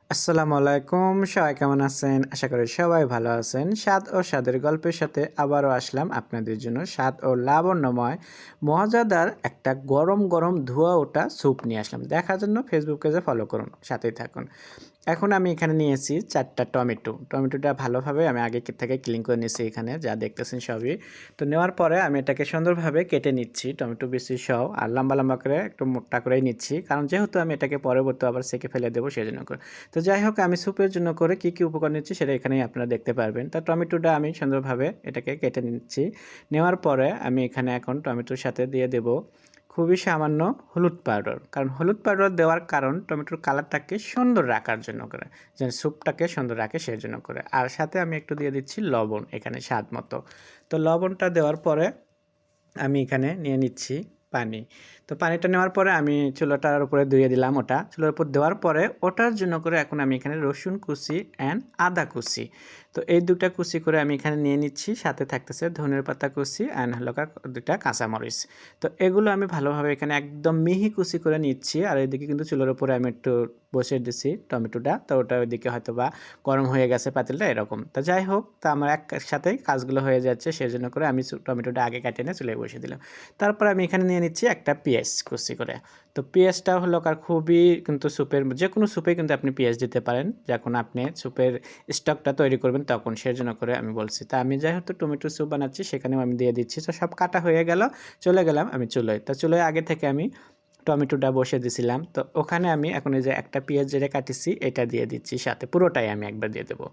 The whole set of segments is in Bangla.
আসসালামু আলাইকুম। সবাই কেমন আছেন? আশা করি সবাই ভালো আছেন। স্বাদ ও স্বাদের গল্পের সাথে আবারও আসলাম আপনাদের জন্য স্বাদ ও লাবণ্যময় মজাদার একটা গরম, গরম ধোঁয়া ওঠা স্যুপ নিয়ে আসলাম। দেখার জন্য ফেসবুক পেজে ফলো করুন, সাথেই থাকুন। এখন আমি এখানে নিয়েছি ৪ টা টমেটো। টমেটোটা ভালোভাবে আমি আগে থেকে ক্লিন করে নিয়েছি এখানে যা দেখতেছেন সবই। তো নেওয়ার পরে আমি এটাকে সুন্দরভাবে কেটে নিচ্ছি টমেটো বিচি সহ আর লম্বা, লম্বা করে একটু মোটা করেই নিচ্ছি। কারণ যেহেতু আমি এটাকে পরবর্তী আবার সেঁকে ফেলে দেবো সেজন্য করে। তো যাই হোক আমি স্যুপের জন্য করে কি, কি উপকরণ নিচ্ছি সেটা এখানেই আপনারা দেখতে পারবেন। তো টমেটোটা আমি সুন্দরভাবে এটাকে কেটে নিচ্ছি। নেওয়ার পরে আমি এখানে এখন টমেটোর সাথে দিয়ে দেব খুবই সামান্য হলুদ পাউডার। কারণ হলুদ পাউডার দেওয়ার কারণ টমেটোর কালারটাকে সুন্দর রাখার জন্য করে। যেন স্যুপটাকে সুন্দর রাখে সেজন্য করে। আর সাথে আমি একটু দিয়ে দিচ্ছি লবণ এখানে স্বাদ মতো। তো লবণটা দেওয়ার পরে আমি এখানে নিয়ে নিচ্ছি পানি। তো পানিটা নেওয়ার পরে আমি চুলাটার উপরে ধুয়ে দিলাম ওটা। চুলার উপর দেওয়ার পরে ওটার জন্য করে এখন আমি এখানে রসুন কুচি অ্যান্ড আদা কুচি। তো এই ২ টা কুচি করে আমি এখানে নিয়ে নিচ্ছি। সাথে থাকতেছে ধনের পাতা কুচি অ্যান্ড হলো ২ টা কাঁচামরিচ। তো এগুলো আমি ভালোভাবে এখানে একদম মিহি কুচি করে নিচ্ছি। আর এদিকে কিন্তু চুলার উপরে আমি একটু বসিয়ে দিছি টমেটোটা। তো ওটা ওইদিকে হয়তোবা গরম হয়ে গেছে পাতিলটা এরকম। তো যাই হোক তা আমার একসাথেই কাজগুলো হয়ে যাচ্ছে সেজন্য করে আমি টমেটোটা আগে কেটে নিয়ে চুলায় বসিয়ে দিলাম। তারপর আমি এখানে নিয়ে নিচ্ছি একটা পেঁয়াজ কুচি করে। তো পেঁয়াজটা হলো খুবই কিন্তু স্যুপের যেকোনো স্যুপে কিন্তু আপনি পেঁয়াজ দিতে পারেন। যখন আপনি স্যুপের স্টকটা তৈরি করবেন তখন সেজন্য করে আমি বলছি। তা আমি যেহেতু টমেটো স্যুপ বানাচ্ছি সেখানেও আমি দিয়ে দিচ্ছি। তো সব কাটা হয়ে গেল, চলে গেলাম আমি চুলায়। তো চুলায় আগে থেকে আমি টমেটোটা বসিয়ে দিছিলাম। তো ওখানে আমি এখন এই যে একটা পেঁয়াজ যেটা কাটিছি এটা দিয়ে দিচ্ছি সাথে পুরোটাই আমি একবার দিয়ে দেবো।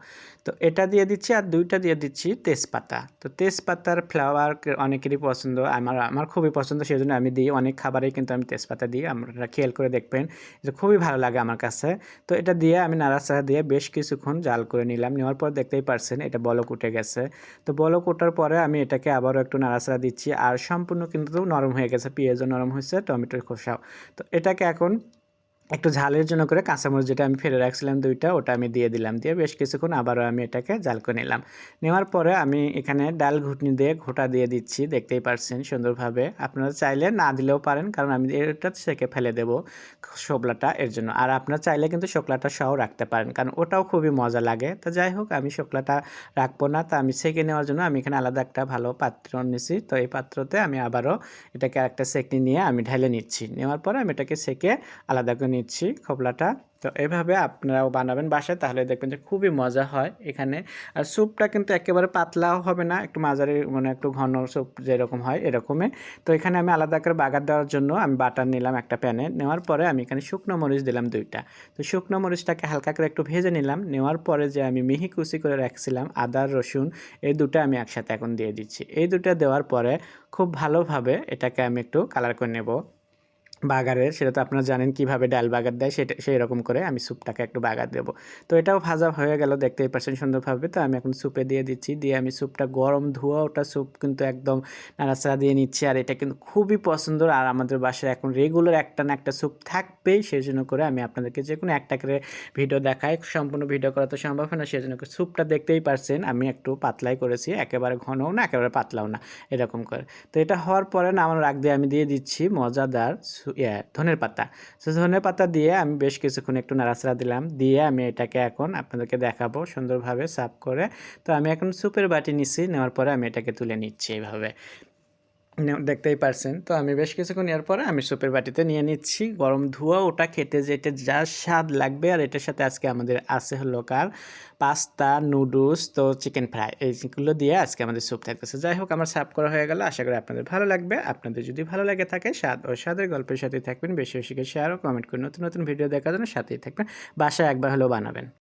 তো এটা দিয়ে দিচ্ছি আর ২ টা দিয়ে দিচ্ছি তেজপাতা। তো তেজপাতার ফ্লেভার অনেকেরই পছন্দ। আমার খুবই পছন্দ সেজন্য আমি দিই। অনেক খাবারেই কিন্তু আমি তেজপাতা দিই। আপনারা খেয়াল করে দেখবেন। এটা খুবই ভালো লাগে আমার কাছে। তো এটা দিয়ে আমি নাড়াচাড়া দিয়ে বেশ কিছুক্ষণ জাল করে নিলাম। নেওয়ার পর দেখতেই পারছেন এটা বলক উঠে গেছে। তো বলক ওঠার পরে আমি এটাকে আবারও একটু নাড়াচাড়া দিচ্ছি। আর সম্পূর্ণ কিন্তু নরম হয়ে গেছে। পেঁয়াজও নরম হয়েছে, টমেটোর খোসাও। তো এটাকে এখন একটু ঝালের জন্য করে কাঁচামরিচ যেটা আমি ফেলে রাখছিলাম ২ টা ওটা আমি দিয়ে দিলাম। দিয়ে বেশ কিছুক্ষণ আবারও আমি এটাকে জাল করে নিলাম। নেওয়ার পরে আমি এখানে ডাল ঘুটনি দিয়ে ঘোঁটা দিয়ে দিচ্ছি। দেখতেই পারছেন সুন্দরভাবে। আপনারা চাইলে না দিলেও পারেন কারণ আমি এটা সেঁকে ফেলে দেবো শোকলাটা এর জন্য। আর আপনারা চাইলে কিন্তু শোকলাটা সহ রাখতে পারেন কারণ ওটাও খুবই মজা লাগে। তো যাই হোক আমি শোকলাটা রাখবো না। তা আমি ছেঁকে নেওয়ার জন্য আমি এখানে আলাদা একটা ভালো পাত্র নিছি। তো এই পাত্রতে আমি আবারও এটাকে আরেকটা সেঁকনি নিয়ে আমি ঢেলে নিচ্ছি। নেওয়ার পরে আমি এটাকে সেঁকে আলাদা করে নিচ্ছি খোপলাটা। তো এভাবে আপনারাও বানাবেন বাসায় তাহলে দেখবেন যে খুবই মজা হয় এখানে। আর স্যুপটা কিন্তু একেবারে পাতলাও হবে না, একটু মাঝারি মানে একটু ঘন স্যুপ যেরকম হয় এরকমই। তো এখানে আমি আলাদা করে বাগার দেওয়ার জন্য আমি বাটার নিলাম একটা প্যানে। নেওয়ার পরে আমি এখানে শুকনো মরিচ দিলাম ২ টা। তো শুকনো মরিচটাকে হালকা করে একটু ভেজে নিলাম। নেওয়ার পরে যে আমি মিহি কুচি করে রাখছিলাম আদা, রসুন এই ২ টা আমি একসাথে এখন দিয়ে দিচ্ছি। এই ২ টা দেওয়ার পরে খুব ভালোভাবে এটাকে আমি একটু কালার করে নেব। বাগারের সেটা তো আপনারা জানেন কিভাবে ডাল বাগার দেয় সেটা সেই রকম করে আমি স্যুপটাকে একটু বাগার দেবো। তো এটাও ভাজা হয়ে গেল দেখতেই পাচ্ছেন সুন্দরভাবে। তো আমি এখন স্যুপে দিয়ে দিচ্ছি। দিয়ে আমি স্যুপটা গরম ধোয়া ওটা স্যুপ কিন্তু একদম নাড়াচাড়া দিয়ে নিচ্ছি। আর এটা কিন্তু খুবই পছন্দের আর আমাদের বাসায় এখন রেগুলার একটা না একটা স্যুপ থাকবেই। সেজন্য করে আমি আপনাদেরকে যেকোনো একটা করে ভিডিও দেখাই। সম্পূর্ণ ভিডিও করা তো সম্ভব হয় না সেজন্য করে স্যুপটা দেখতেই পারছেন আমি একটু পাতলাই করেছি। একেবারে ঘনও না একেবারে পাতলাও না এরকম করে। তো এটা হওয়ার পরে নামানোর আগ দিয়ে আমি দিয়ে দিচ্ছি মজাদার ধনের পাতা। সো ধনের পাতা দিয়ে আমি বেশ কিছুক্ষণ একটু নাড়াচাড়া দিলাম। দিয়ে আমি এটাকে এখন আপনাদেরকে দেখাবো সুন্দরভাবে সার্ভ করে। তো আমি এখন স্যুপের বাটি নিচ্ছি। নেওয়ার পরে আমি এটাকে তুলে নিচ্ছি এইভাবে। দেখতেই পারছেন। তো আমি বেশ কিছুক্ষণ নেওয়ার পরে আমি স্যুপের বাটিতে নিয়ে নিচ্ছি। গরম ধোঁয়া ওটা খেতে যেটা যা স্বাদ লাগবে আর এটার সাথে আজকে আমাদের আছে হলো পাস্তা, নুডলস তো চিকেন ফ্রাই এইগুলো দিয়ে আজকে আমাদের স্যুপ থাকতেছে। যাই হোক আমার সার্ভ করা হয়ে গেল। আশা করি আপনাদের ভালো লাগবে। আপনাদের যদি ভালো লাগে থাকে স্বাদ ও স্বাদের গল্পের সাথেই থাকবেন। বেশি বেশি করে শেয়ার ও কমেন্ট করে নতুন নতুন ভিডিও দেখার জন্য সাথেই থাকবেন। বাসায় একবার হলেও বানাবেন।